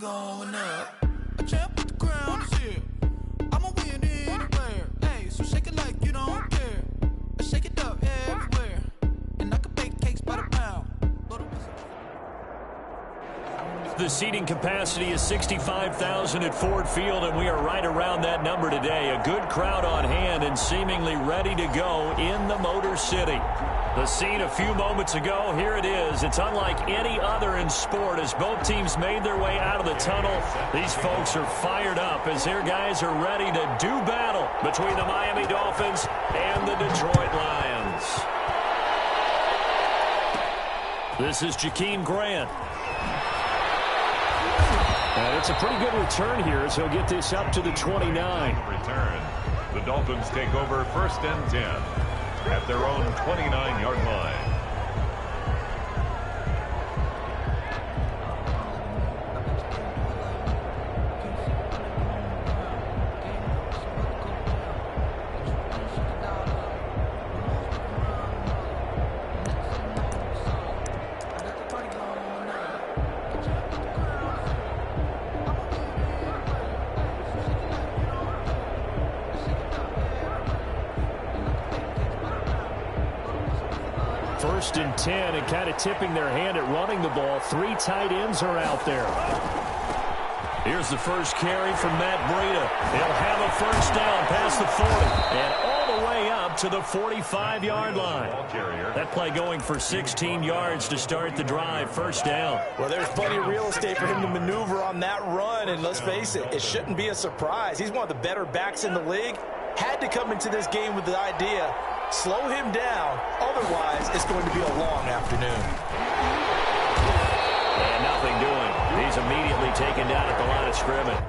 going up. A champ with the crown is here. I'ma win anywhere. Hey, so shake it like you don't care. Shake it up everywhere. And I can bake cakes by the pound. The seating capacity is 65,000 at Ford Field, and we are right around that number today. A good crowd on hand and seemingly ready to go in the Motor City. The scene a few moments ago, here it is. It's unlike any other in sport as both teams made their way out of the tunnel. These folks are fired up as their guys are ready to do battle between the Miami Dolphins and the Detroit Lions. This is Jakeem Grant. And it's a pretty good return here as he'll get this up to the 29. Return. The Dolphins take over 1st and 10 at their own 29-yard line. First and 10, and kind of tipping their hand at running the ball. 3 tight ends are out there. Here's the first carry from Matt Breida. He'll have a first down past the 40 and all the way up to the 45-yard line. That play going for 16 yards to start the drive. First down. Well, there's plenty of real estate for him to maneuver on that run, and let's face it, it shouldn't be a surprise. He's one of the better backs in the league. Had to come into this game with the idea, slow him down, otherwise it's going to be a long afternoon. And nothing doing. He's immediately taken down at the line of scrimmage.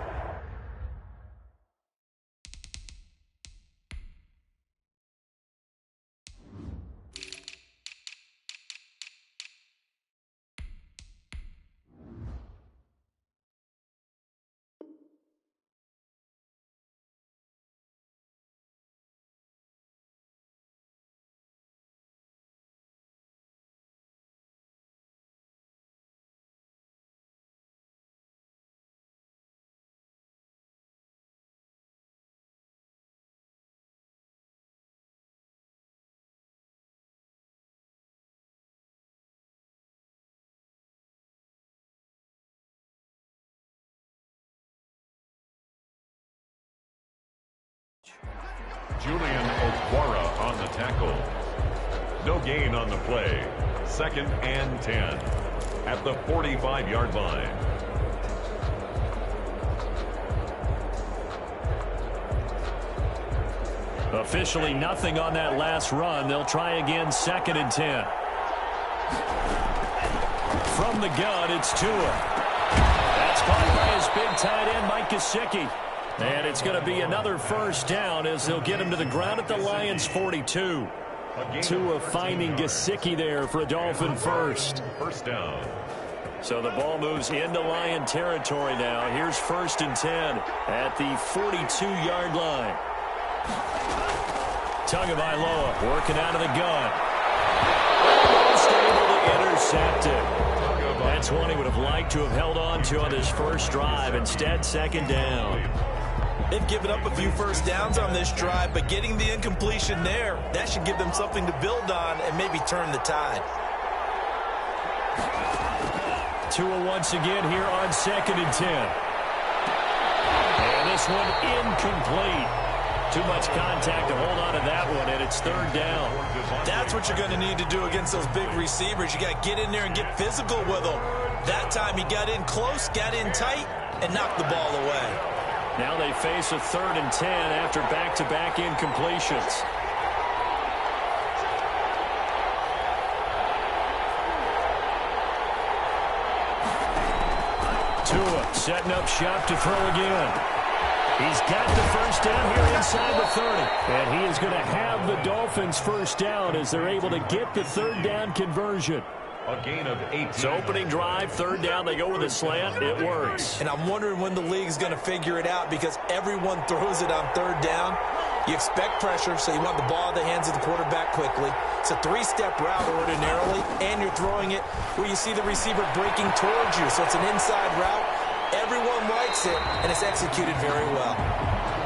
Julian Okwara on the tackle. No gain on the play. 2nd and 10 at the 45-yard line. Officially nothing on that last run. They'll try again 2nd and 10. From the gun, it's Tua. That's caught by his big tight end, Mike Gesicki. And it's going to be another first down as they'll get him to the ground at the Lions' 42. Tua finding Gesicki there for a Dolphin first. First down. So the ball moves into Lion territory now. Here's 1st and 10 at the 42-yard line. Tagovailoa working out of the gun. Almost able to intercept it. That's one he would have liked to have held on to on this first drive. Instead, 2nd down. They've given up a few first downs on this drive, but getting the incompletion there, that should give them something to build on and maybe turn the tide. Tua once again here on 2nd and 10. And this one incomplete. Too much contact to hold on to that one, and it's 3rd down. That's what you're going to need to do against those big receivers. You got to get in there and get physical with them. That time he got in close, got in tight, and knocked the ball away. Now they face a 3rd and 10 after back-to-back incompletions. Tua setting up shop to throw again. He's got the first down here inside the 30. And he is going to have the Dolphins first down as they're able to get the 3rd down conversion. A gain of 8. So opening drive, 3rd down, they go with a slant. It works. And I'm wondering when the league's going to figure it out because everyone throws it on 3rd down. You expect pressure, so you want the ball in the hands of the quarterback quickly. It's a 3-step route ordinarily, and you're throwing it where you see the receiver breaking towards you. So it's an inside route. Everyone likes it, and it's executed very well.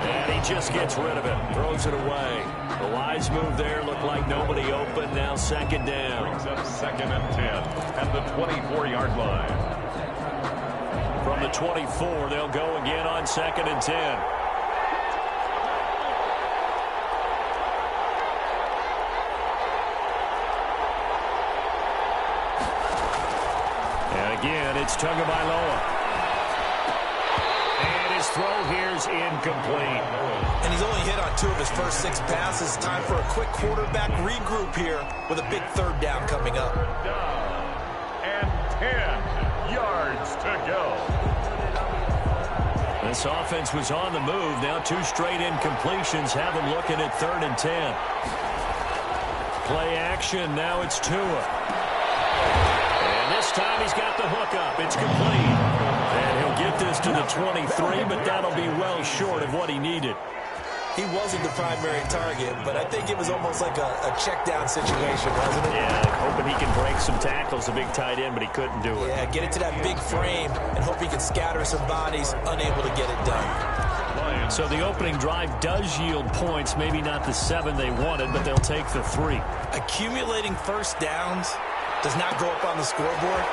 And he just gets rid of it, throws it away. The wise move there, looked like nobody open. Now second down. Brings up 2nd and 10 at the 24-yard line. From the 24, they'll go again on 2nd and 10. And again, it's Tagovailoa. And his throw here's incomplete. And he's only hit on 2 of his first 6 passes. Time for a quick quarterback regroup here with a big 3rd down coming up. Down and 10 yards to go. This offense was on the move. Now 2 straight incompletions have them looking at 3rd and 10. Play action. Now it's Tua. And this time he's got the hook up. It's complete. And he'll get this to the 23, but that'll be well short of what he needed. He wasn't the primary target, but I think it was almost like a check down situation, wasn't it? Yeah, hoping he can break some tackles, a big tight end, but he couldn't do it. Yeah, get it to that big frame and hope he can scatter some bodies, unable to get it done. So the opening drive does yield points, maybe not the 7 they wanted, but they'll take the 3. Accumulating first downs does not go up on the scoreboard,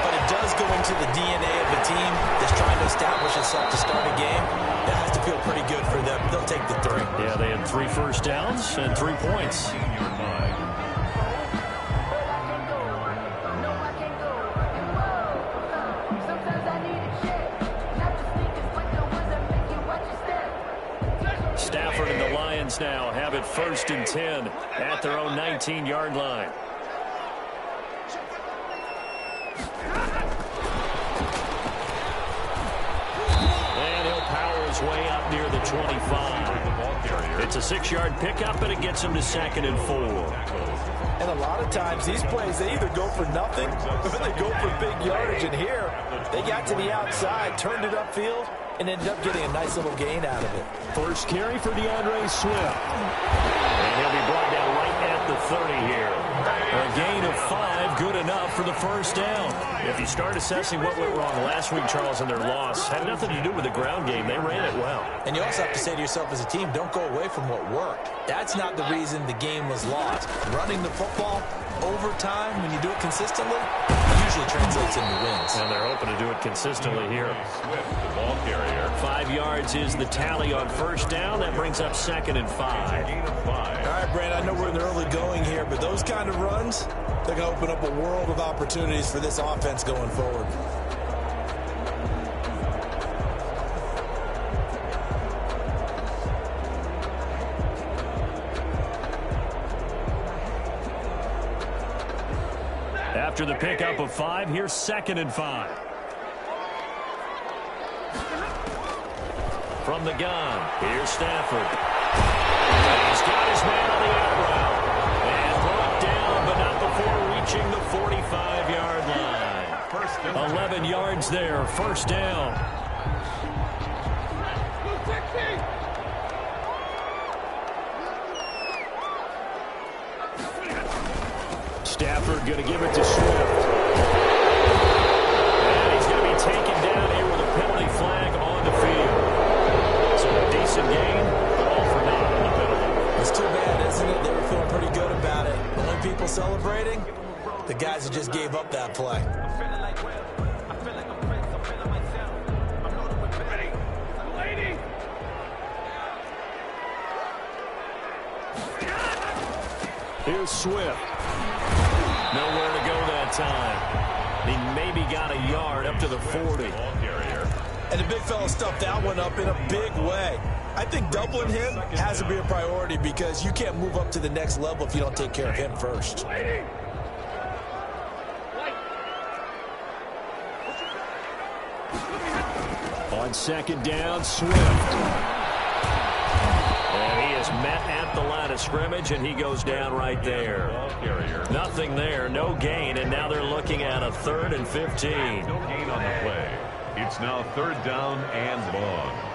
but it does go into the DNA of a team that's trying to establish itself to start a game. That has to feel pretty good for them. They'll take the 3. Yeah, they had 3 first downs and 3 points. Stafford and the Lions now have it 1st and 10 at their own 19-yard line. Way up near the 25. It's a 6-yard pickup, and it gets him to 2nd and 4. And a lot of times these plays, they either go for nothing or they go for big yardage. And here, they got to the outside, turned it upfield, and ended up getting a nice little gain out of it. First carry for DeAndre Swift. And he'll be brought down right at the 30 here. A gain of 5, good enough for the first down. If you start assessing what went wrong last week, Charles, in their loss, had nothing to do with the ground game. They ran it well. And you also have to say to yourself as a team, don't go away from what worked. That's not the reason the game was lost. Running the football over time, when you do it consistently, it usually translates into wins. And they're hoping to do it consistently here. Swift, the ball carrier. 5 yards is the tally on first down. That brings up 2nd and 5. Gain of 5. All right, Brand, I know we're in the early going here, but those kind of runs, they're going to open up a world of opportunities for this offense going forward. After the pickup of 5, here's 2nd and 5. From the gun, here's Stafford. He's got his man on the out route. And brought down, but not before reaching the 45-yard line. 11 yards there, first down. Stafford going to give it to Swift. And he's going to be taken down here with a penalty flag on the field. So a decent game, but all for naught on the penalty. It's too bad, isn't it? They were feeling pretty good about it. Only people celebrating, the guys that just gave up that play. Here's Swift. Nowhere to go that time. He maybe got a yard up to the 40. And the big fella stuffed that one up in a big way. I think doubling him has to be a priority because you can't move up to the next level if you don't take care of him first. On second down, Swift. And he is met at the line of scrimmage, and he goes down right there. Nothing there, no gain, and now they're looking at a 3rd and 15. No gain on the play. It's now 3rd down and long.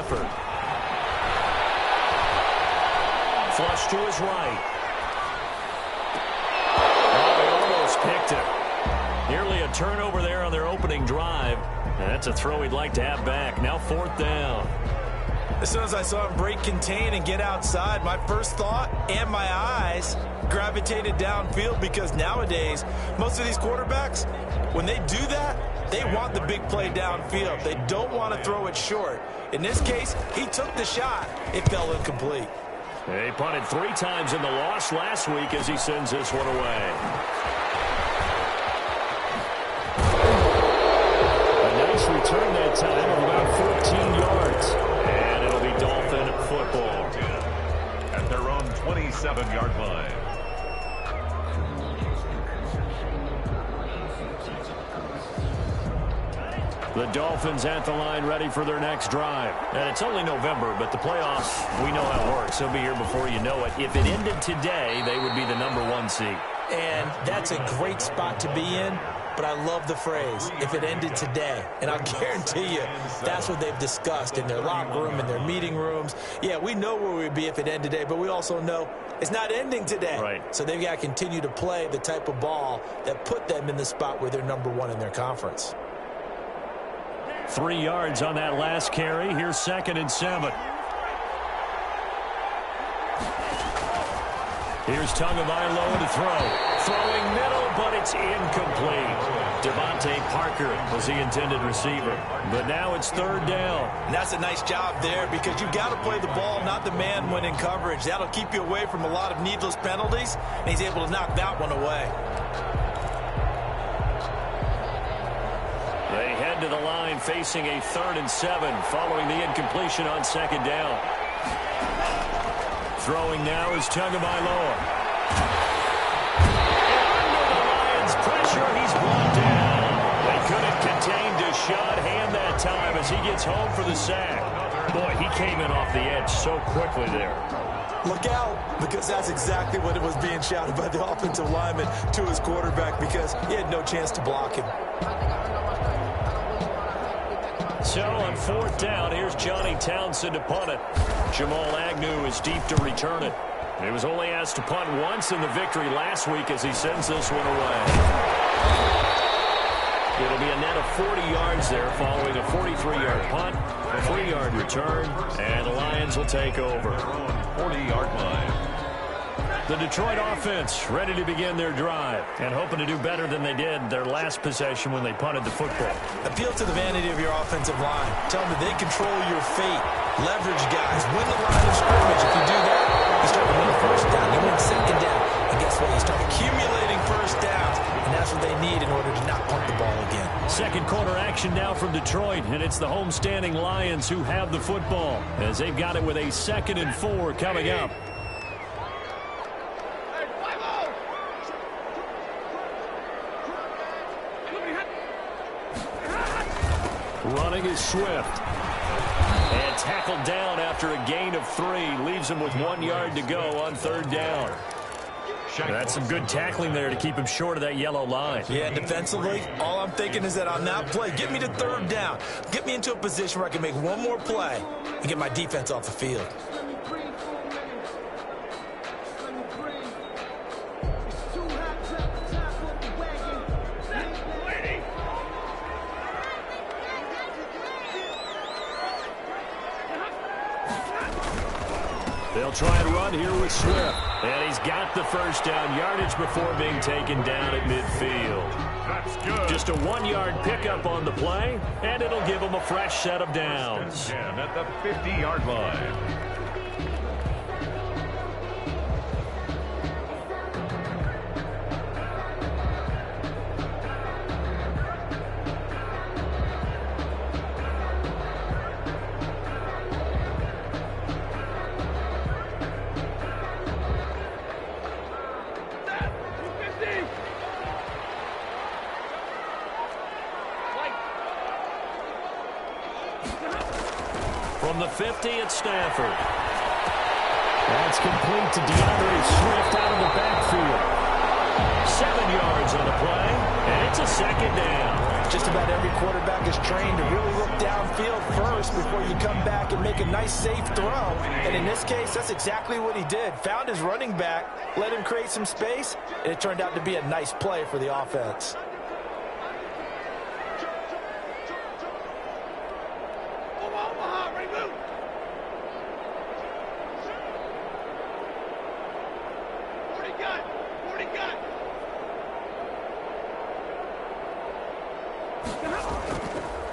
Stafford. Flush to his right. Oh, he almost picked it. Nearly a turnover there on their opening drive. And that's a throw he'd like to have back. Now 4th down. As soon as I saw him break contain and get outside, my first thought and my eyes gravitated downfield, because nowadays, most of these quarterbacks, when they do that, they want the big play downfield. They don't want to throw it short. In this case, he took the shot. It fell incomplete. He punted 3 times in the loss last week as he sends this one away. A nice return that time of about 14 yards. And it'll be Dolphin football. At their own 27-yard line. The Dolphins at the line ready for their next drive. And it's only November, but the playoffs, we know how it works. They'll be here before you know it. If it ended today, they would be the #1 seed. And that's a great spot to be in, but I love the phrase, if it ended today. And I'll guarantee you, that's what they've discussed in their locker room, in their meeting rooms. Yeah, we know where we'd be if it ended today, but we also know it's not ending today. Right. So they've got to continue to play the type of ball that put them in the spot where they're #1 in their conference. 3 yards on that last carry. Here's 2nd and 7. Here's Tagovailoa to throw. Throwing middle, but it's incomplete. Devontae Parker was the intended receiver. But now it's 3rd down. And that's a nice job there, because you've got to play the ball, not the man when in coverage. That'll keep you away from a lot of needless penalties, and he's able to knock that one away. They head to the line facing a 3rd and 7 following the incompletion on 2nd down. Throwing now is Tagovailoa. Under the Lions' pressure, he's brought down. They couldn't contain Deshaun Hand that time as he gets home for the sack. Boy, he came in off the edge so quickly there. Look out, because that's exactly what it was being shouted by the offensive lineman to his quarterback, because he had no chance to block him. So on 4th down, here's Johnny Townsend to punt it. Jamal Agnew is deep to return it. He was only asked to punt once in the victory last week as he sends this one away. It'll be a net of 40 yards there following a 43-yard punt, a 3-yard return, and the Lions will take over. 40-yard line. The Detroit offense ready to begin their drive and hoping to do better than they did their last possession when they punted the football. Appeal to the vanity of your offensive line. Tell them that they control your fate. Leverage guys. Win the line of scrimmage. If you do that, you start to win a 1st down. You win 2nd down. And guess what? You start accumulating 1st downs. And that's what they need in order to not punt the ball again. 2nd quarter action now from Detroit, and it's the homestanding Lions who have the football as they've got it with a 2nd and 4 coming up. Running is Swift. And tackled down after a gain of 3. Leaves him with 1 yard to go on 3rd down. That's some good tackling there to keep him short of that yellow line. Yeah, defensively, all I'm thinking is that on that play, get me to 3rd down. Get me into a position where I can make one more play and get my defense off the field. They'll try and run here with Swift. And he's got the 1st down yardage before being taken down at midfield. That's good. Just a 1-yard pickup on the play, and it'll give him a fresh set of downs. And at the 50-yard line. From the 50 at Stafford. That's complete to DeAndre Swift out of the backfield. 7 yards on the play, and It's a second down. Just about every quarterback is trained to really look downfield first before you come back and make a nice, safe throw. And in this case, that's exactly what he did. Found his running back, let him create some space, and it turned out to be a nice play for the offense.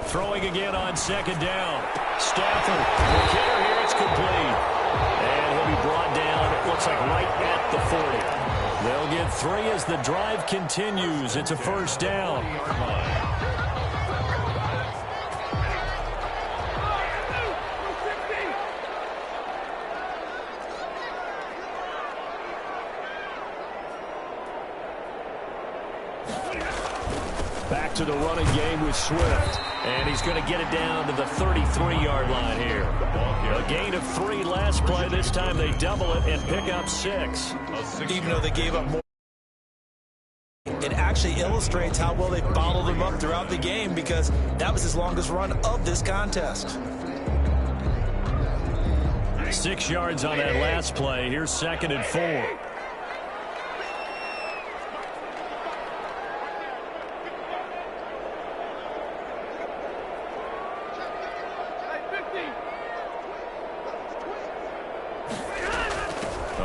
Throwing again on second down. Stafford, the kicker here, it's complete. And he'll be brought down, it looks like right at the 40. They'll get 3 as the drive continues. It's a first down. Back to the running game with Swift. And he's going to get it down to the 33-yard line here. A gain of 3 last play. This time they double it and pick up 6. Even though they gave up more, it actually illustrates how well they bottled them up throughout the game, because that was his longest run of this contest. 6 yards on that last play. Here's 2nd and 4.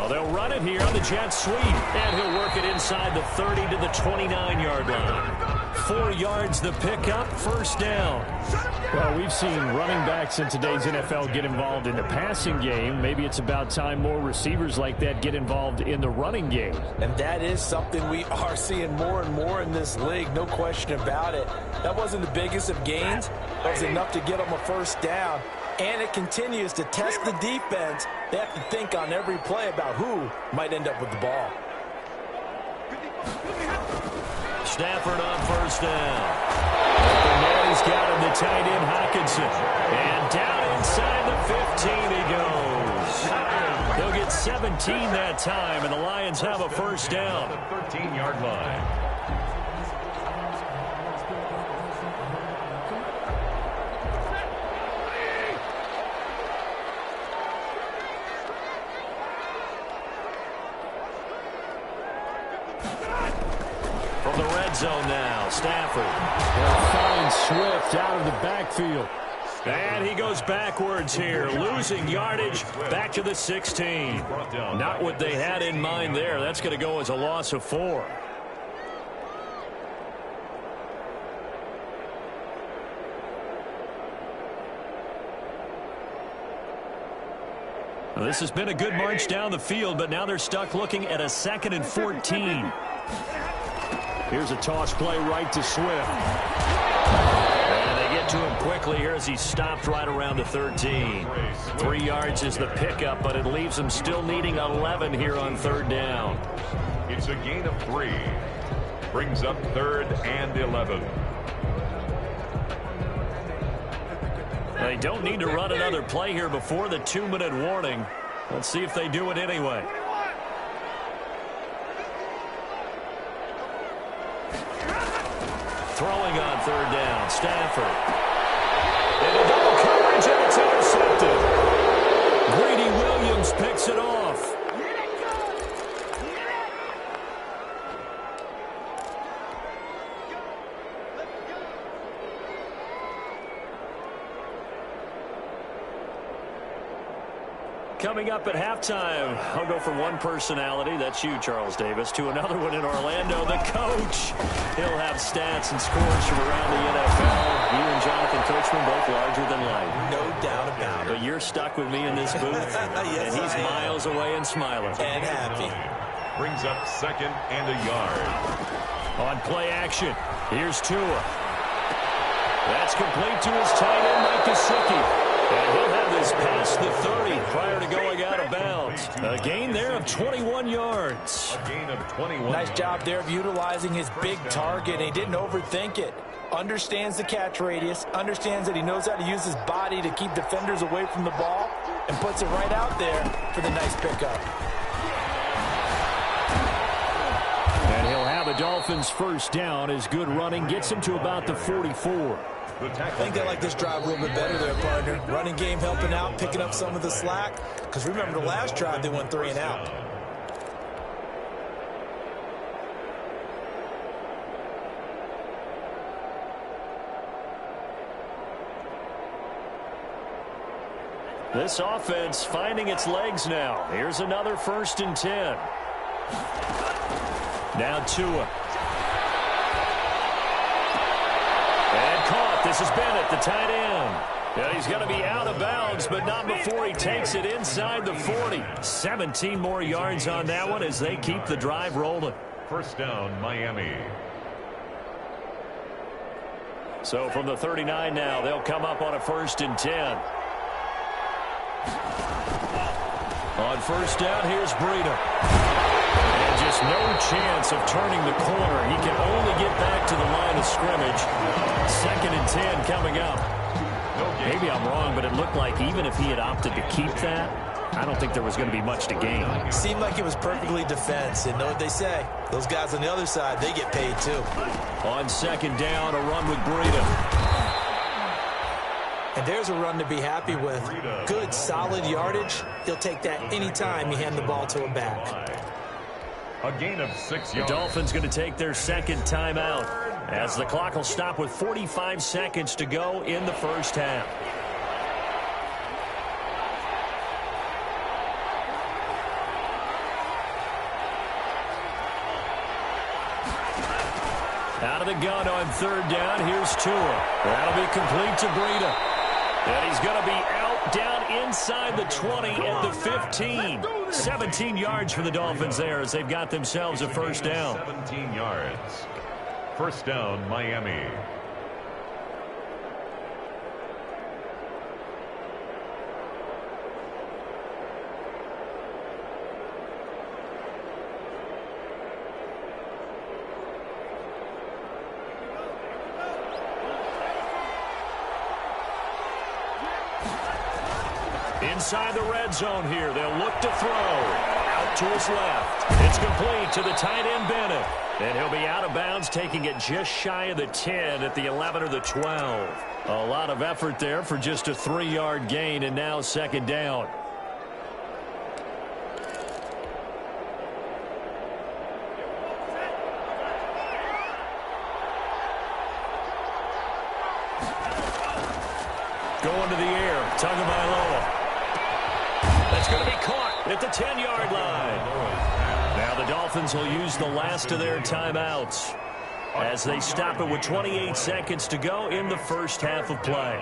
They'll run it here on the jet sweep, and he'll work it inside the 30 to the 29-yard line. 4 yards the pickup, first down. Well, we've seen running backs in today's NFL get involved in the passing game. Maybe it's about time more receivers like that get involved in the running game. And that is something we are seeing more and more in this league, no question about it. That wasn't the biggest of gains. That was enough to get them a first down. And it continues to test the defense. They have to think on every play about who might end up with the ball. Stafford on first down. And now he's got him, the tight end Hockenson. And down inside the 15 he goes. They'll get 17 that time, and the Lions have a first down. The 13-yard line. From the red zone now, Stafford. They'll find Swift out of the backfield. And he goes backwards here, losing yardage back to the 16. Not what they had in mind there. That's going to go as a loss of 4. Well, this has been a good march down the field, but now they're stuck looking at a 2nd and 14. Here's a toss play right to Swift. And they get to him quickly here as he's stopped right around the 13. 3 yards is the pickup, but it leaves him still needing 11 here on 3rd down. It's a gain of 3. Brings up 3rd and 11. They don't need to run another play here before the 2-minute warning. Let's see if they do it anyway. Throwing on 3rd down, Stafford. And a double coverage, and it's intercepted. Greedy Williams picks it off. Coming up at halftime, I'll go from one personality, that's you, Charles Davis, to another one in Orlando, the coach. He'll have stats and scores from around the NFL. You and Jonathan Coachman both larger than life. No doubt about it. But you're stuck with me in this booth, yes, and he's miles away and smiling. And happy. Brings up 2nd and a yard. On play action, here's Tua. That's complete to his tight end, Mike Gesicki. And he'll have this past the 30 prior to going out of bounds. A gain there of 21 yards. A gain of 21. Nice job there of utilizing his big target. He didn't overthink it. Understands the catch radius. Understands that he knows how to use his body to keep defenders away from the ball. And puts it right out there for the nice pickup. And he'll have the Dolphins' first down is good running. Gets them to about the 44. I think they like this drive a little bit better there, partner. Running game helping out, picking up some of the slack. Because remember, the last drive, they went 3 and out. This offense finding its legs now. Here's another 1st and 10. Now Tua. And caught. This is Bennett, the tight end. Yeah, he's going to be out of bounds, but not before he takes it inside the 40. 17 more yards on that one as they keep the drive rolling. First down, Miami. So from the 39 now, they'll come up on a 1st and 10. On first down, here's Breida. And just no chance of turning the corner. He can only get back to the line of scrimmage. 2nd and 10 coming up. Maybe I'm wrong, but it looked like even if he had opted to keep that, I don't think there was going to be much to gain. Seemed like it was perfectly defense. And know what they say? Those guys on the other side, they get paid too. On 2nd down, a run with Breida. And there's a run to be happy with. Good, solid yardage. He'll take that anytime you hand the ball to him back. A gain of 6 yards. The Dolphins going to take their 2nd timeout as the clock will stop with 45 seconds to go in the first half. Out of the gun on 3rd down. Here's Tua. That'll be complete to Breida. And he's going to be out down inside the 20 at the 15. 17 yards for the Dolphins there as they've got themselves a first down. 17 yards. First down, Miami. Inside the red zone here. They'll look to throw. Out to his left. It's complete to the tight end, Bennett. And he'll be out of bounds, taking it just shy of the 10 at the 11 or the 12. A lot of effort there for just a 3-yard gain, and now 2nd down. Going to the air. Tagovailoa. That's going to be caught at the 10-yard line. Now the Dolphins will use the last of their timeouts as they stop it with 28 seconds to go in the first half of play.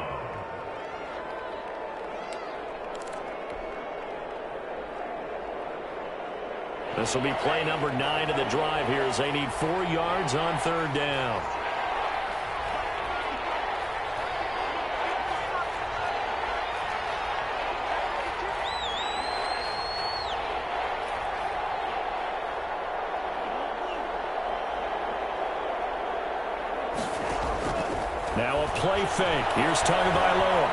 This will be play number 9 of the drive here as they need 4 yards on 3rd down. Now a play fake. Here's Tagovailoa.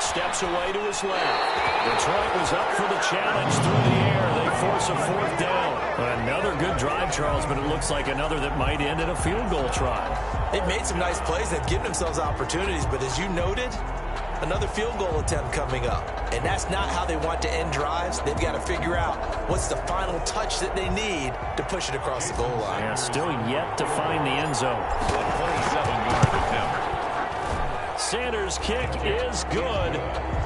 Steps away to his left. Detroit was up for the challenge through the air. They force a 4th down. Another good drive, Charles, but it looks like another that might end in a field goal try. They've made some nice plays. They've given themselves opportunities, but as you noted, another field goal attempt coming up. And that's not how they want to end drives. They've got to figure out what's the final touch that they need to push it across the goal line. Yeah, still yet to find the end zone. A 27-yard attempt. Sanders' kick is good,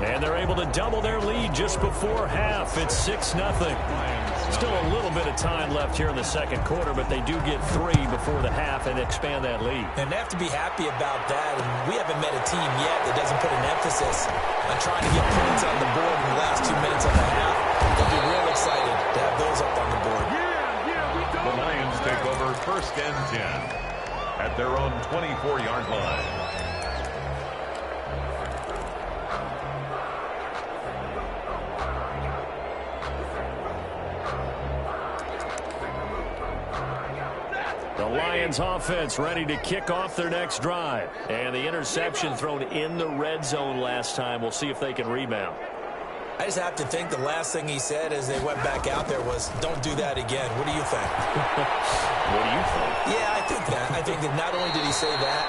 and they're able to double their lead just before half. It's 6-0. Still a little bit of time left here in the second quarter, but they do get 3 before the half and expand that lead. And they have to be happy about that. And we haven't met a team yet that doesn't put an emphasis on trying to get points on the board in the last 2 minutes of the half. They'll be real excited to have those up on the board. The Lions take over 1st and 10 at their own 24-yard line. The Lions offense ready to kick off their next drive. And the interception thrown in the red zone last time. We'll see if they can rebound. I just have to think the last thing he said as they went back out there was, don't do that again. What do you think? What do you think? Yeah, I think that. I think that not only did he say that,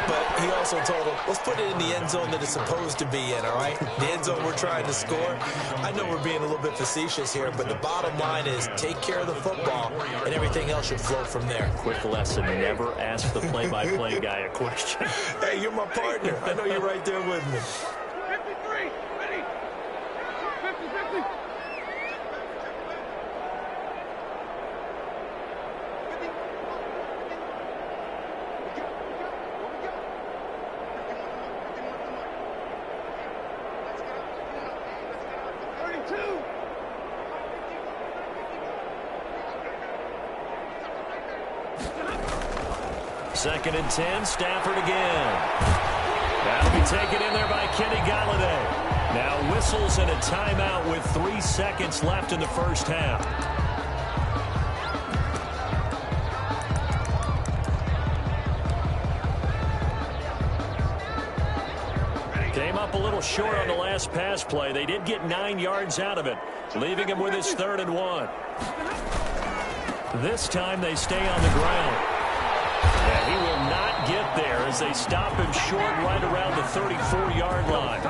but he also told him, let's put it in the end zone that it's supposed to be in, all right? The end zone we're trying to score. I know we're being a little bit facetious here, but the bottom line is take care of the football, and everything else should flow from there. Quick lesson, never ask the play-by-play guy a question. Hey, you're my partner. I know you're right there with me. 53, ready? 50-50. Second and 10, Stafford again. That'll be taken in there by Kenny Galladay. Now whistles and a timeout with 3 seconds left in the first half. Came up a little short on the last pass play. They did get 9 yards out of it, leaving him with his 3rd and 1. This time they stay on the ground. And he will not get there as they stop him short right around the 34-yard line.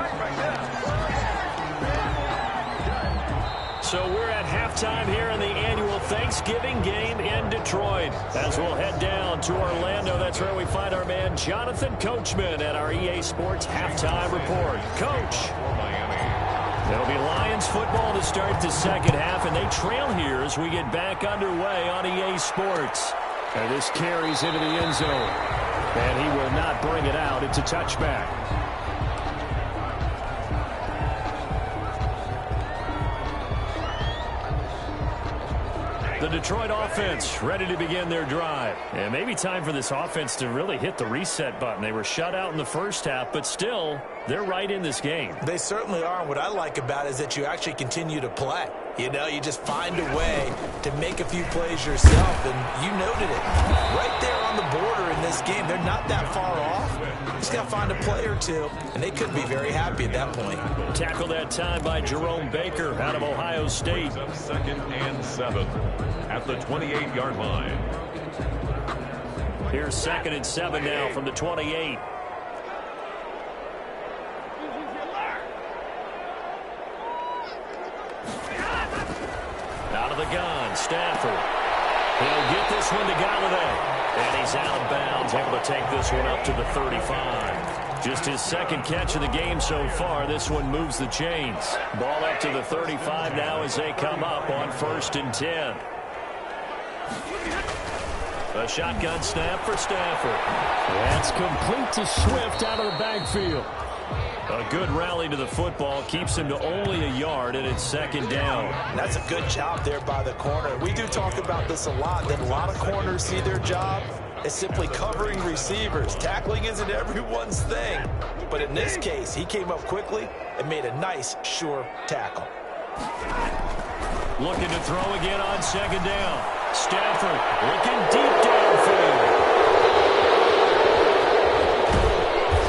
So we're at halftime here in the annual Thanksgiving game in Detroit. As we'll head down to Orlando, that's where we find our man Jonathan Coachman at our EA Sports Halftime Report. Coach. It'll be Lions football to start the second half, and they trail here as we get back underway on EA Sports. And this carries into the end zone. And he will not bring it out. It's a touchback. The Detroit offense ready to begin their drive. And maybe time for this offense to really hit the reset button. They were shut out in the first half, but still, they're right in this game. They certainly are. And what I like about it is that you actually continue to play. You know, you just find a way to make a few plays yourself, and you noted it. Right there on the border in this game, they're not that far off. Just got to find a play or two, and they could be very happy at that point. Tackle that time by Jerome Baker out of Ohio State. 2nd and 7 at the 28-yard line. Here's 2nd and 7 now from the 28. Out of the gun, Stafford. He'll get this one to Galladay. And he's out of bounds, able to take this one up to the 35. Just his 2nd catch of the game so far. This one moves the chains. Ball up to the 35 now as they come up on 1st and 10. A shotgun snap for Stafford. That's complete to Swift out of the backfield. A good rally to the football keeps him to only a yard, and it's 2nd down. That's a good job there by the corner. We do talk about this a lot, that a lot of corners see their job as simply covering receivers. Tackling isn't everyone's thing. But in this case, he came up quickly and made a nice, sure tackle. Looking to throw again on 2nd down. Stafford looking deep downfield.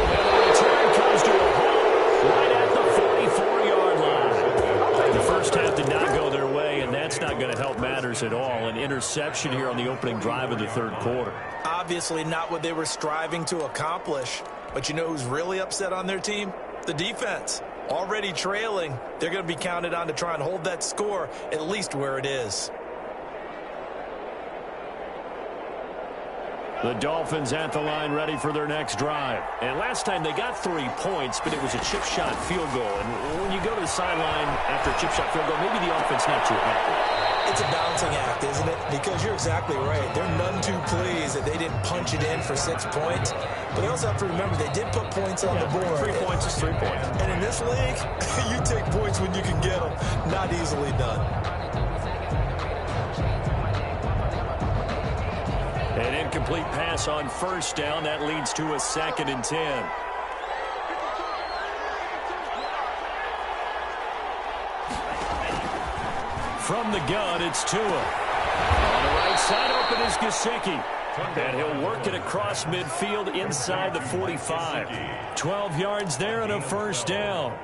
And the return comes to a halt right at the 44-yard line. The first half did not go their way, and that's not going to help matters at all. An interception here on the opening drive of the 3rd quarter. Obviously not what they were striving to accomplish. But you know who's really upset on their team? The defense. Already trailing, they're going to be counted on to try and hold that score at least where it is. The Dolphins at the line ready for their next drive. And last time they got 3 points, but it was a chip shot field goal. And when you go to the sideline after a chip shot field goal, maybe the offense not too happy. It's a balancing act, isn't it? Because you're exactly right. They're none too pleased that they didn't punch it in for 6 points. But they also have to remember they did put points on the board. 3 points is 3 points. And in this league, you take points when you can get them. Not easily done. An incomplete pass on 1st down. That leads to a 2nd and 10. From the gun, it's Tua. On the right side, open is Gesicki. And he'll work it across midfield inside the 45. 12 yards there and a 1st down.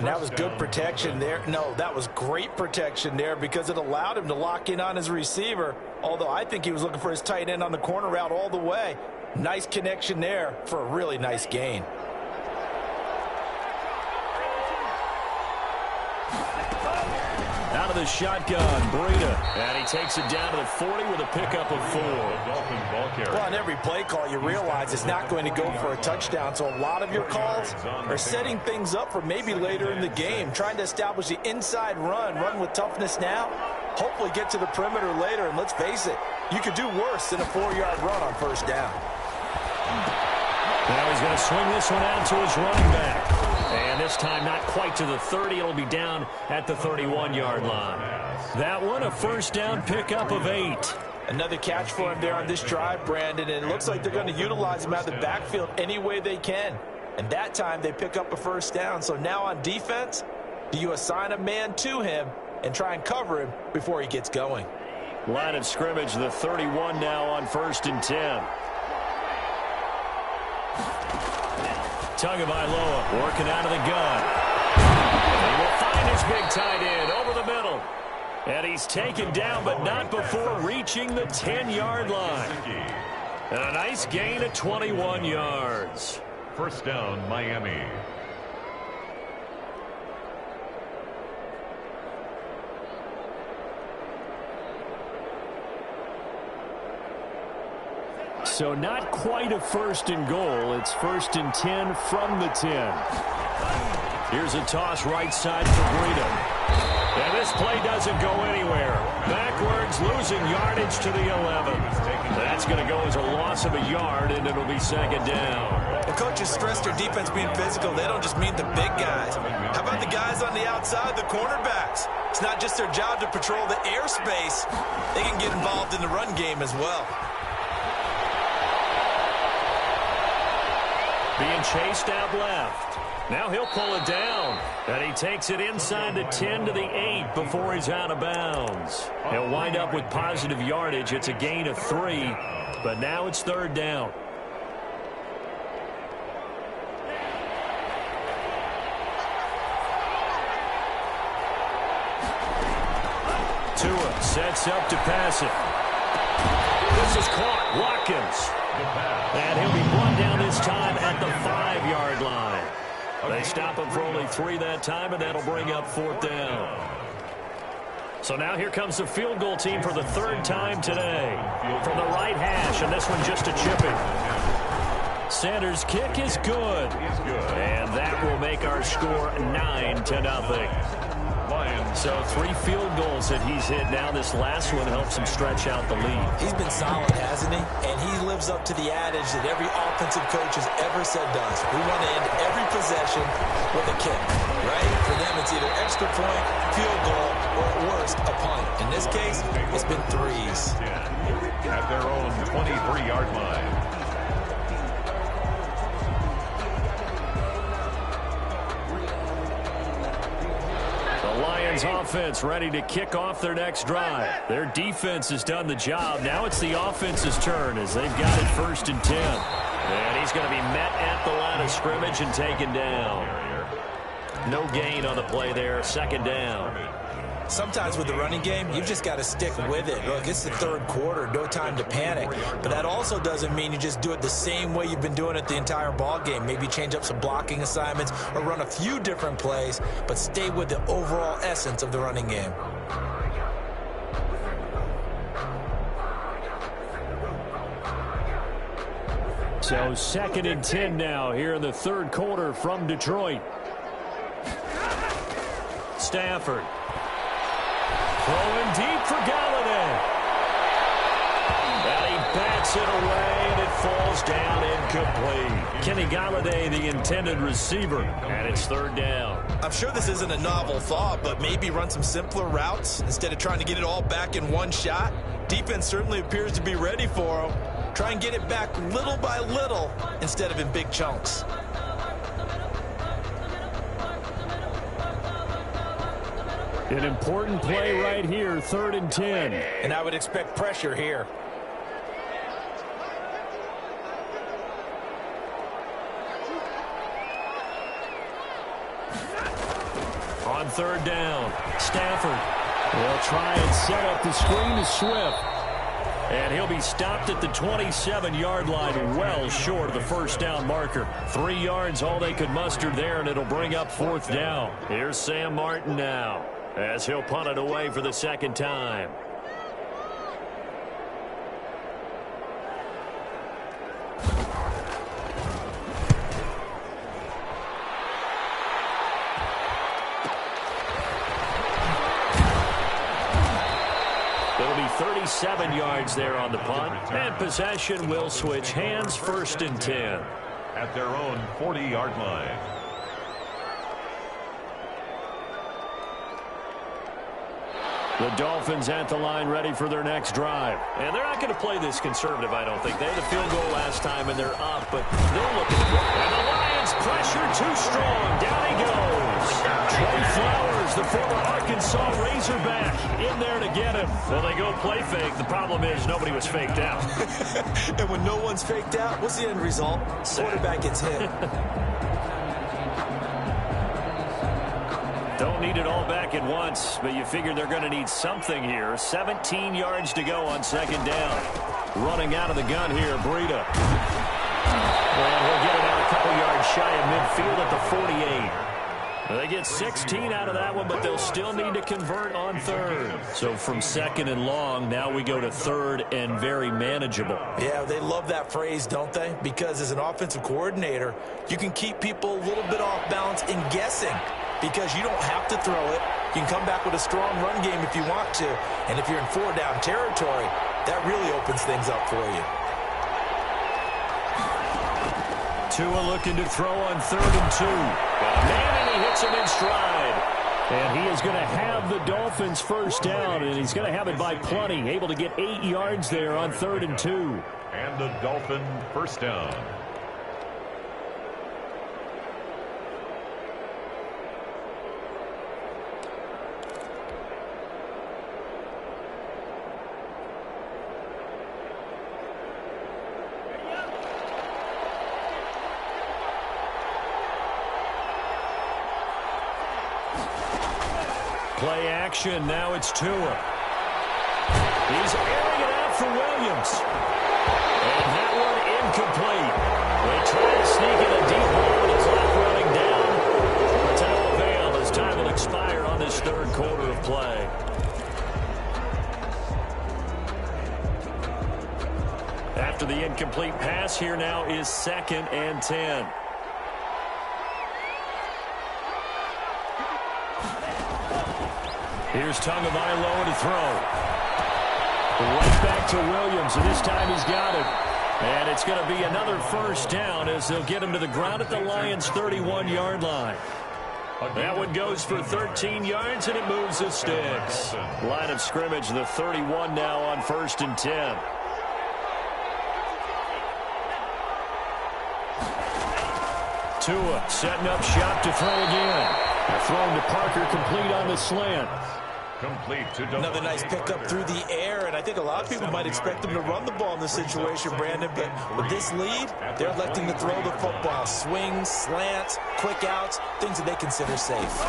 And that was good protection there. No, that was great protection there because it allowed him to lock in on his receiver, although I think he was looking for his tight end on the corner route all the way. Nice connection there for a really nice gain. Out of the shotgun, Breida. And he takes it down to the 40 with a pickup of 4. Well, on every play call, you realize it's not going to go for a touchdown. So a lot of your calls are setting things up for maybe later in the game, trying to establish the inside run with toughness now, hopefully get to the perimeter later. And let's face it, you could do worse than a 4-yard run on first down. Now he's going to swing this one out to his running back. And this time not quite to the 30. It'll be down at the 31-yard line. That one, a first down pickup of 8. Another catch for him there on this drive, Brandon, and it looks like they're going to utilize him out of the backfield any way they can. And that time they pick up a first down. So now on defense, do you assign a man to him and try and cover him before he gets going? Line of scrimmage, the 31 now on 1st and 10. Tagovailoa working out of the gun. He will find his big tight end over the middle. And he's taken down, but not before reaching the 10-yard line. And a nice gain of 21 yards. First down, Miami. So not quite a 1st and goal. It's 1st and 10 from the 10. Here's a toss right side for Breida. And this play doesn't go anywhere. Backwards, losing yardage to the 11. That's going to go as a loss of a yard, and it'll be 2nd down. The coaches stress their defense being physical. They don't just mean the big guys. How about the guys on the outside, the cornerbacks? It's not just their job to patrol the airspace. They can get involved in the run game as well. Being chased out left. Now he'll pull it down. And he takes it inside the 10 to the 8 before he's out of bounds. He'll wind up with positive yardage. It's a gain of 3. But now it's 3rd down. Tua sets up to pass it. This is caught. Watkins. And he'll be brought down this time at the 5-yard line. They stop him for only 3 that time, and that'll bring up 4th down. So now here comes the field goal team for the 3rd time today. From the right hash, and this one just a chipping. Sanders' kick is good. And that will make our score 9-0. So 3 field goals that he's hit now. This last one helps him stretch out the lead. He's been solid, hasn't he? And he lives up to the adage that every offensive coach has ever said does. We want to end every possession with a kick, right? For them, it's either extra point, field goal, or at worst, a punt. In this case, it's been 3s. At their own 23-yard line. Lions offense ready to kick off their next drive. Their defense has done the job. Now it's the offense's turn as they've got it 1st and 10. And he's going to be met at the line of scrimmage and taken down. No gain on the play there. 2nd down. Sometimes with the running game, you've just got to stick with it. Look, it's the 3rd quarter, no time to panic. But that also doesn't mean you just do it the same way you've been doing it the entire ball game. Maybe change up some blocking assignments or run a few different plays, but stay with the overall essence of the running game. So 2nd and 10 now here in the 3rd quarter from Detroit. Stafford. Throwing deep for Galladay. And he bats it away, and it falls down incomplete. Kenny Galladay, the intended receiver, and it's 3rd down. I'm sure this isn't a novel thought, but maybe run some simpler routes instead of trying to get it all back in one shot. Defense certainly appears to be ready for him. Try and get it back little by little instead of in big chunks. An important play right here, 3rd and 10. And I would expect pressure here. On third down, Stafford will try and set up the screen to Swift. And he'll be stopped at the 27-yard line, well short of the first down marker. 3 yards, all they could muster there, and it'll bring up fourth down. Here's Sam Martin now, as he'll punt it away for the second time. It'll be 37 yards there on the punt, and possession will switch hands, first and 10. At their own 40-yard line. The Dolphins at the line, ready for their next drive. And they're not going to play this conservative, I don't think. They had a field goal last time, and they're up, but they're looking to go. And the Lions pressure too strong. Down he goes. Trey Flowers, the former Arkansas Razorback, in there to get him. Well, they go play fake. The problem is nobody was faked out. And when no one's faked out, what's the end result? Quarterback gets hit. Don't need it all back at once, but you figure they're going to need something here. 17 yards to go on second down. Running out of the gun here, Breida. And he'll get it out a couple yards shy of midfield at the 48. They get 16 out of that one, but they'll still need to convert on third. So from second and long, now we go to third and very manageable. Yeah, they love that phrase, don't they? Because as an offensive coordinator, you can keep people a little bit off balance in guessing. Because you don't have to throw it. You can come back with a strong run game if you want to. And if you're in 4-down territory, that really opens things up for you. Tua looking to throw on third and 2. Man, and he hits him in stride. And he is going to have the Dolphins first down, and he's going to have it by plenty. Able to get 8 yards there on third and 2. And the Dolphin first down. Play action, now it's Tua. He's airing it out for Williams. And that one incomplete. They try to sneak in a deep ball, but it's left running down. But to no avail as time will expire on this third quarter of play. After the incomplete pass, here now is second and 10. Here's Tagovailoa to throw. Right back to Williams, and this time he's got it. And it's going to be another first down as they'll get him to the ground at the Lions' 31-yard line. That one goes for 13 yards, and it moves the sticks. Line of scrimmage, the 31 now on first and 10. Tua setting up shop to throw again. Thrown to Parker, complete on the slant. Complete to Another nice pickup through the air, and I think a lot of people might expect them to run the ball in this situation, Brandon, but with this lead, they're electing to throw the football. Swings, slants, quick outs, things that they consider safe.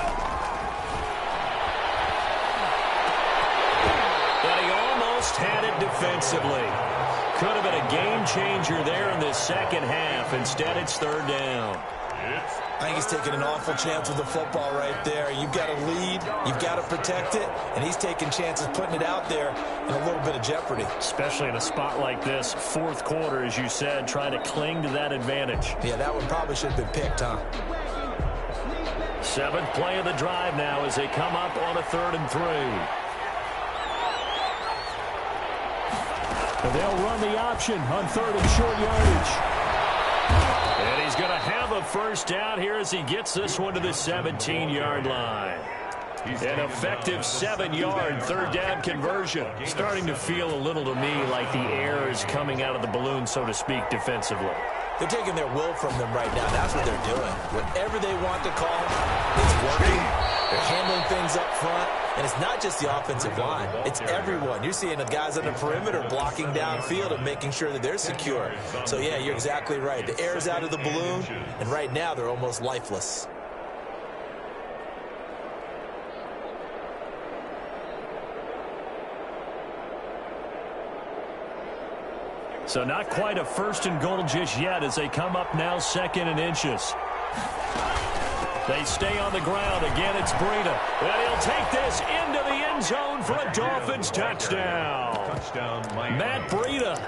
And he almost had it defensively. Could have been a game changer there in the second half. Instead, it's third down. I think he's taking an awful chance with the football right there. You've got to lead, you've got to protect it, and he's taking chances putting it out there in a little bit of jeopardy. Especially in a spot like this, fourth quarter, as you said, trying to cling to that advantage. Yeah, that one probably should have been picked, huh? Seventh play of the drive now as they come up on a 3rd and 3. And they'll run the option on 3rd and short yardage. And he's going to have a first down here as he gets this one to the 17-yard line. An effective 7-yard 3rd down conversion. Starting to feel a little to me like the air is coming out of the balloon, so to speak, defensively. They're taking their will from them right now. That's what they're doing. Whatever they want to call, it's working. They're handling things up front. And it's not just the offensive line. It's everyone. You're seeing the guys on the perimeter blocking downfield and making sure that they're secure. So, yeah, you're exactly right. The air's out of the balloon, and right now they're almost lifeless. So not quite a 1st and goal just yet as they come up now 2nd and inches. They stay on the ground. Again, it's Breida. And he'll take this into the end zone for a Dolphins touchdown. Matt Breida,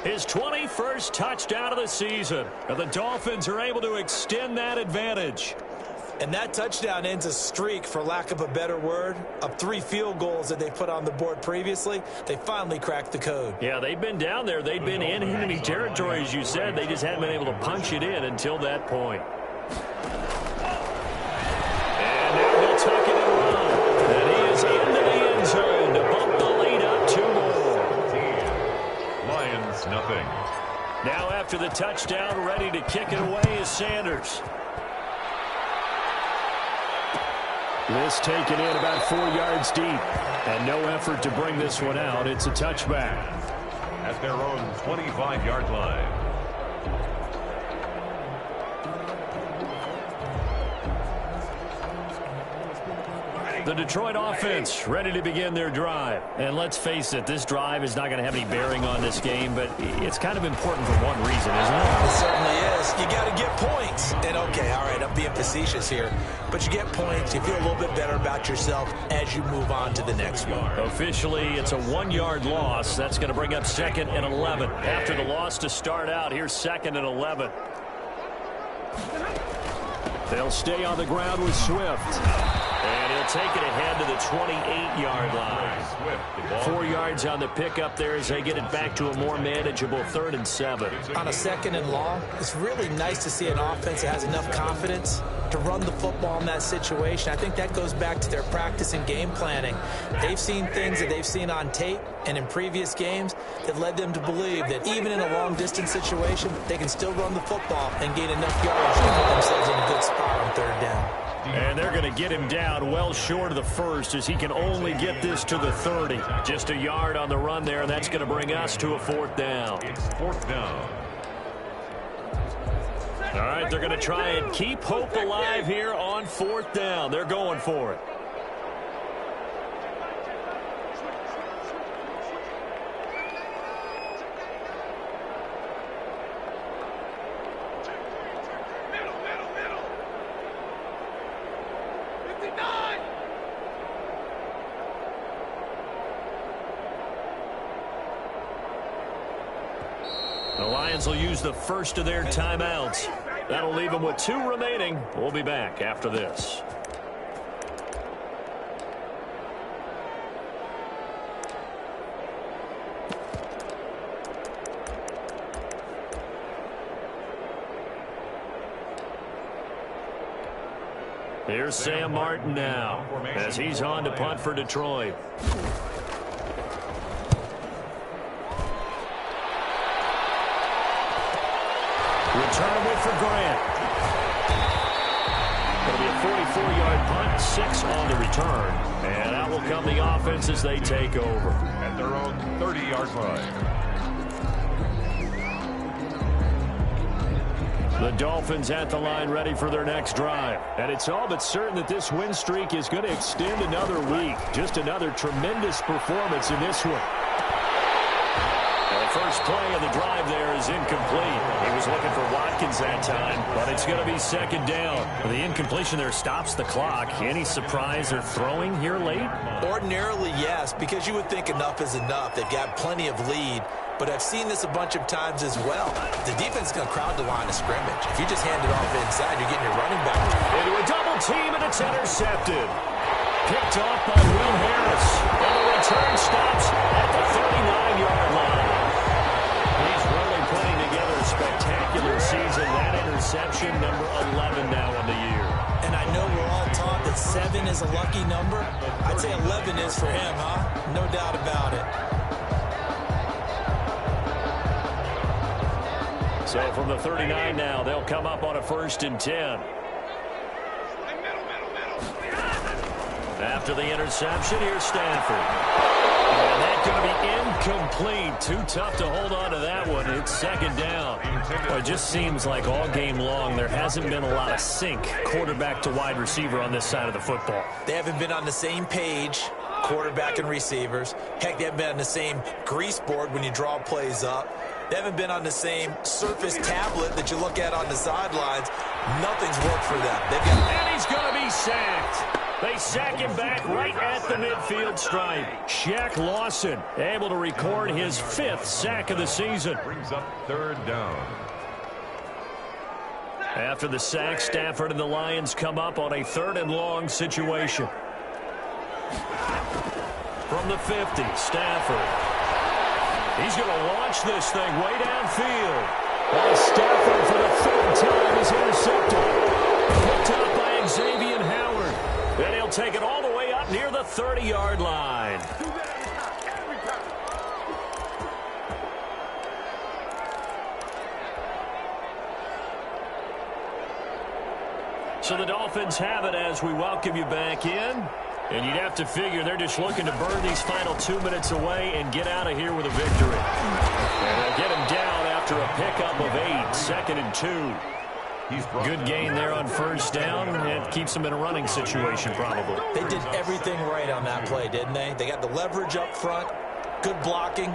his 21st touchdown of the season. And the Dolphins are able to extend that advantage. And that touchdown ends a streak, for lack of a better word, of 3 field goals that they put on the board previously. They finally cracked the code. Yeah, they've been down there. They've been in enemy territory, as you said. They just haven't been able to punch it in until that point. And now he'll tuck it and run. And he is into the end zone to bump the lead up 2 more. Lions, nothing. Now after the touchdown, ready to kick it away is Sanders. This taken in about 4 yards deep. And no effort to bring this one out. It's a touchback. At their own 25-yard line. The Detroit offense ready to begin their drive. And let's face it, this drive is not going to have any bearing on this game, but it's kind of important for one reason, isn't it? It certainly is. You got to get points. And, okay, all right, I'm being facetious here. But you get points, you feel a little bit better about yourself as you move on to the next one. Officially, it's a 1-yard loss. That's going to bring up 2nd and 11. After the loss to start out, here's 2nd and 11. They'll stay on the ground with Swift. And he'll take it ahead to the 28-yard line. 4 yards on the pickup there as they get it back to a more manageable 3rd and 7. On a 2nd and long, it's really nice to see an offense that has enough confidence to run the football in that situation. I think that goes back to their practice and game planning. They've seen things that they've seen on tape and in previous games that led them to believe that even in a long-distance situation, they can still run the football and gain enough yards to put themselves in a good spot on 3rd down. And they're going to get him down well short of the 1st as he can only get this to the 30. Just a yard on the run there, and that's going to bring us to a 4th down. It's 4th down. All right, they're going to try and keep hope alive here on 4th down. They're going for it. The Lions will use the first of their timeouts. That'll leave them with 2 remaining. We'll be back after this. Here's Sam Martin now as he's on to punt for Detroit. Returnable for Grant. It'll be a 44-yard punt, 6 on the return. And out will come the offense as they take over. At their own 30-yard line. The Dolphins at the line ready for their next drive. And it's all but certain that this win streak is going to extend another week. Just another tremendous performance in this one. The first play of the drive there is incomplete. He was looking for Watkins that time, but it's going to be 2nd down. The incompletion there stops the clock. Any surprise they're throwing here late? Ordinarily, yes, because you would think enough is enough. They've got plenty of lead, but I've seen this a bunch of times as well. The defense is going to crowd the line of scrimmage. If you just hand it off inside, you're getting your running back. Into a double team, and it's intercepted. Picked off by Will Harris. And the return stops at the 39-yard line. He's really putting together a spectacular season. That interception, number 11 now on the year. And I know we're all taught that 7 is a lucky number. I'd say 11 is for him, huh? No doubt about it. So from the 39 now, they'll come up on a 1st and 10. After the interception, here's Stafford. And that's going to be incomplete. Too tough to hold on to that one. It's 2nd down. Well, it just seems like all game long there hasn't been a lot of sync quarterback to wide receiver on this side of the football. They haven't been on the same page, quarterback and receivers. Heck, they haven't been on the same grease board when you draw plays up. They haven't been on the same surface tablet that you look at on the sidelines. Nothing's worked for them. And he's going to be sacked. They sack him back right at the midfield stripe. Shaq Lawson able to record his 5th sack of the season. Brings up 3rd down. After the sack, Stafford and the Lions come up on a 3rd and long situation. From the 50, Stafford. He's going to launch this thing way downfield. While Stafford for the 3rd time is intercepted. Picked up by Xavier Howard. Then he'll take it all the way up near the 30-yard line. So the Dolphins have it as we welcome you back in. And you'd have to figure they're just looking to burn these final 2 minutes away and get out of here with a victory. And they'll get him down after a pickup of 8, 2nd and 2. Good gain there on 1st down. It keeps them in a running situation probably. They did everything right on that play, didn't they? They got the leverage up front, good blocking,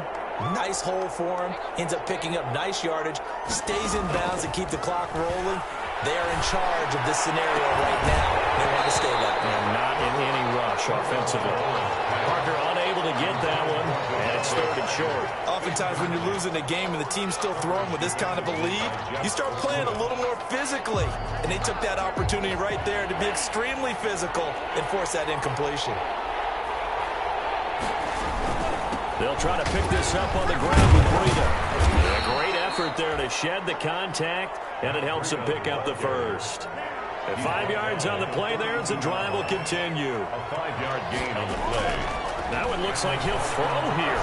nice hole for him, ends up picking up nice yardage, stays in bounds to keep the clock rolling. They are in charge of this scenario right now. They want to stay that way. And not in any rush offensively. Parker unable to get that one, and it's 3rd and short. Oftentimes when you're losing a game and the team's still throwing with this kind of a lead, you start playing a little more physically. And they took that opportunity right there to be extremely physical and force that incompletion. They'll try to pick this up on the ground with Breida. A great effort there to shed the contact, and it helps him pick up the 1st. And 5 yards on the play there as the drive will continue. A 5-yard gain on the play. Now it looks like he'll throw here.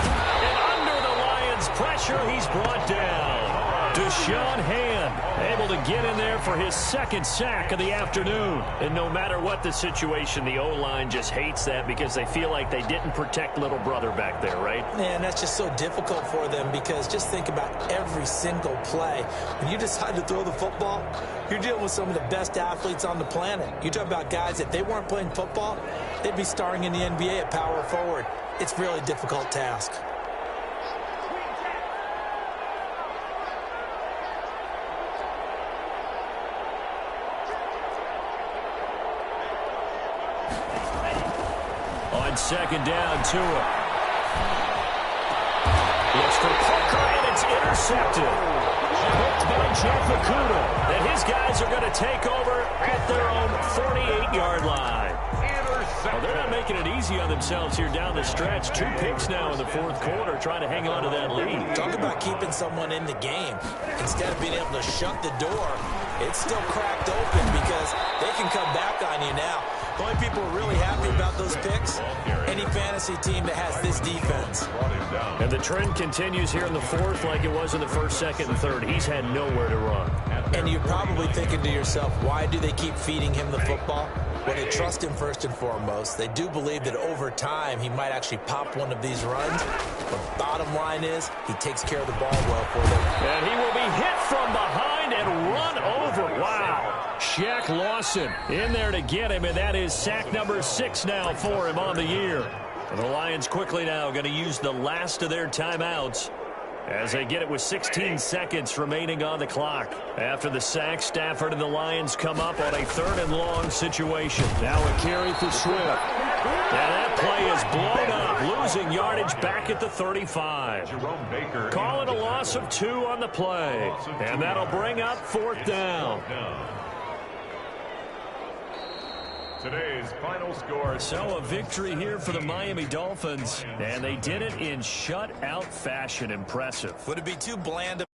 And under the Lions' pressure, he's brought down. Deshaun Hand able to get in there for his 2nd sack of the afternoon. And no matter what the situation, the O-line just hates that because they feel like they didn't protect little brother back there, right? Man, that's just so difficult for them because just think about every single play. When you decide to throw the football, you're dealing with some of the best athletes on the planet. You talk about guys, if they weren't playing football, they'd be starring in the NBA at power forward. It's a really difficult task. On 2nd down, Tua. Looks for Parker, and it's intercepted. Hooked by Jeff Okudah. And his guys are going to take over at their own 48-yard line. Well, they're not making it easy on themselves here down the stretch. 2 picks now in the 4th quarter, trying to hang on to that lead. Talk about keeping someone in the game. Instead of being able to shut the door, it's still cracked open because they can come back on you now. The only people who are really happy about those picks, any fantasy team that has this defense. And the trend continues here in the 4th like it was in the 1st, 2nd, and 3rd. He's had nowhere to run. And you're probably thinking to yourself, why do they keep feeding him the football? Well, they trust him first and foremost. They do believe that over time he might actually pop one of these runs. The bottom line is he takes care of the ball well for them. And he will be hit from behind and run over. Wow. Shaq Lawson in there to get him, and that is sack number 6 now for him on the year. And the Lions quickly now going to use the last of their timeouts as they get it with 16 seconds remaining on the clock. After the sack, Stafford and the Lions come up on a 3rd and long situation. Now a carry for Swift. And that play is blown up, losing yardage back at the 35. Jerome Baker Calling a loss of 2 on the play. And that'll bring up 4th down. Today's final score. So a victory here for the Miami Dolphins, and they did it in shutout fashion. Impressive. Would it be too bland of